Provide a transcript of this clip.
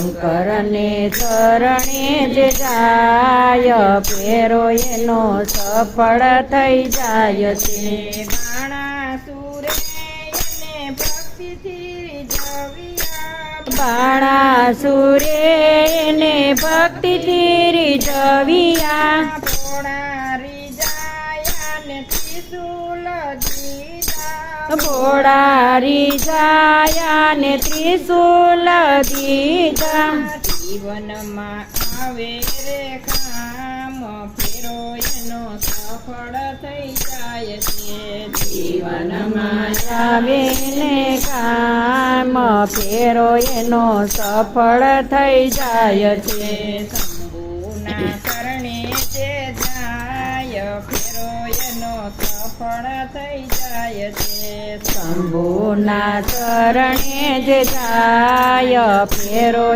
શંકરને ચરણે જે જાય ફેરો એનો સફળ થઈ જાય છે. બાણાસુરે એને ભક્તિથી રીઝવ્યા બાણાસુરે એને ભક્તિથી રીઝવ્યા ભોળા રીઝાયા ને ત્રિશૂલ દીધા ભોળા રીઝાયા ને ત્રિશૂલ દીધા જીવનમાં આવે રે કામ ફેરો એનો સફળ થઈ જાય છે. જીવનમાં આવે ને કામ ફેરો એનો સફળ થઈ જાય છે. શંભુના ચરણે જે જાય ફેરો એનો સફળ થઈ જાય છે. શંભુના ચરણે જે જાય ફેરો